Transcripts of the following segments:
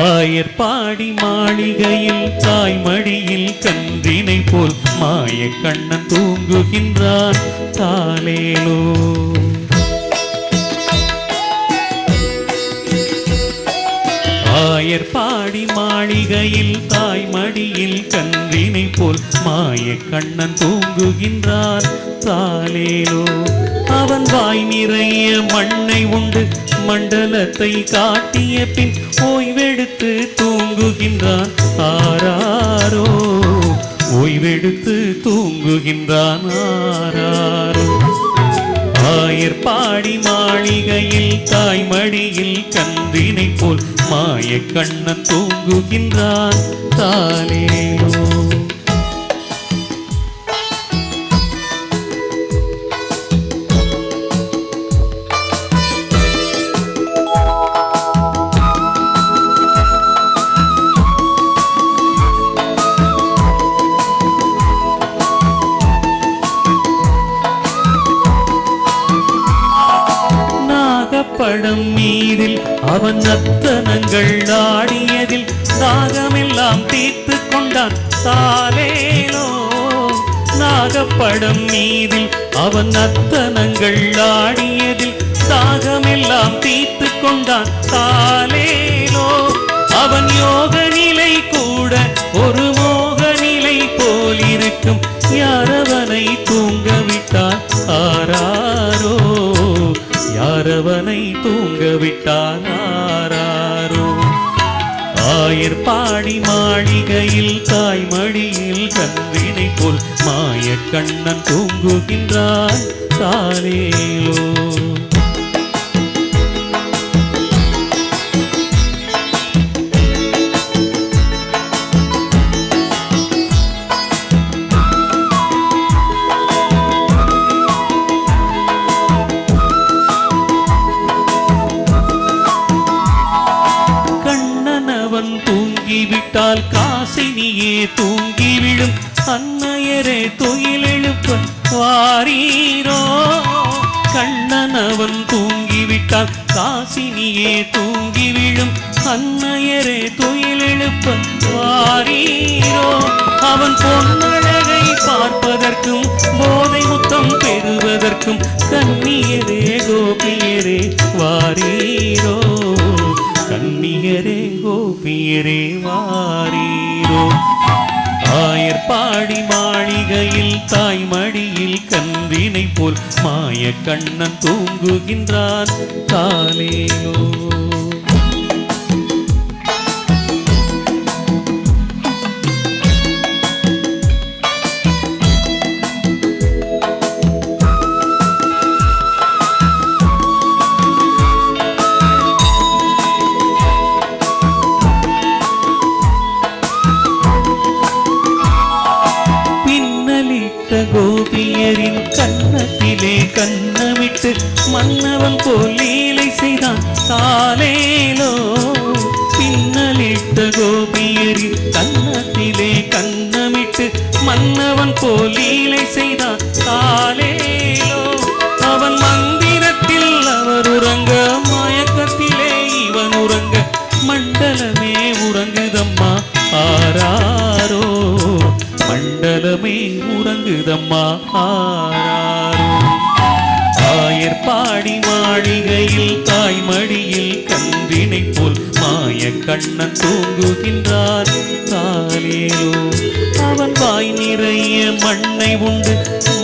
ஆயர்பாடி மாளிகையில் தாய்மடியில் கன்றினை போல் மாய கண்ணன் தூங்குகின்றான் தாலேலோ. ஆயர்பாடி மாளிகையில் தாய்மடியில் கன்றினை போல் மாய கண்ணன் தூங்குகின்றான் தாலேலோ. அவன் வாய் நிறைய மண்ணை உண்டு மண்டலத்தை காட்டிய பின் ஓய்வெடுத்து தூங்குகின்றான் ஆராரோ. ஓய்வெடுத்து தூங்குகின்றான் ஆராரோ. ஆயர்பாடி மாளிகையில் தாய்மடியில் கன்றினை போல் மாய கண்ணன் தூங்குகின்றான் தாலேலோ. படம் மீதில் அவன் நர்த்தனங்கள் ஆடியதில் தாகமெல்லாம் தீர்த்து கொண்டான் தாலேலோ. நாகப்படம் மீதில் அவன் நர்த்தனங்கள் ஆடியதில் தாகமெல்லாம் தீர்த்து கொண்டான் தாலேலோ. அவன் யோக நிலை கூட ஒரு மோக நிலை போல் இருக்கும். யாரவனை தூங்கவிட்டான் ஆராரோ. யாரவனை தூங்கவிட்டான் ஆராரோ. ஆயர்பாடி மாளிகையில் தாய்மடியில் கன்றினை போல் மாய கண்ணன் தூங்குகின்றான் தாலேலோ. தூங்கிவிட்டால் காசினியே தூங்கி விழும். அன்னையரே துயிலெழுப்ப வாரீரோ. கண்ணனவன் தூங்கிவிட்டால் காசினியே தூங்கி விழும். அன்னையரே துயிலெழுப்ப வாரீரோ. அவன் பொன்னழகை பார்ப்பதற்கும் போதை முத்தம் பெறுவதற்கும் கன்னியரே கோபியரே வாரீரோ. கன்னியரே கோபியரே வாரீரோ. ஆயர்பாடி மாளிகையில் தாய்மடியில் கன்றினை போல் மாய கண்ணன் தூங்குகின்றான் தாலேலோ. கோபியரின் கண்ணத்திலே கண்ணமிட்டு மன்னவன் போல் லீலை செய்தான் தாலேலோ. பின்னலிட்ட கோபியரின் கண்ணத்திலே கண்ணமிட்டு மன்னவன் போல் லீலை செய்தான் தாலேலோ. அவன் மந்திரத்தில் அவர் உறங்க மயக்கத்திலே இவன் உறங்க மண்டலமே உறங்குதம்மா ஆராரோ. மண்டலமே உறங்குதம்மா ஆராரோ. ஆயர்பாடி மாளிகையில் தாய்மடியில் கன்றினை போல் மாய கண்ணன் தூங்குகின்றான் தாலேலோ. அவன் வாய் நிறைய மண்ணை உண்டு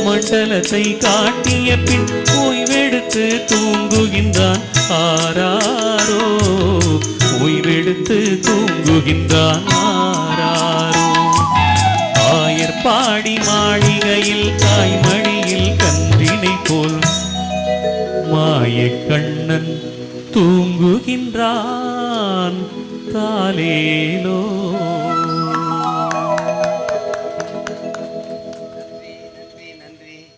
மண்டலத்தை காட்டிய பின் ஓய்வெடுத்து தூங்குகின்றான் ஆராரோ. ஓய்வெடுத்து தூங்குகின்றான் ஆராரோ. ஆயர்பாடி மாளிகையில் தாய்மடியில் கன்றினை போல் மாய கண்ணன் தூங்குகின்றான் தாலேலோ.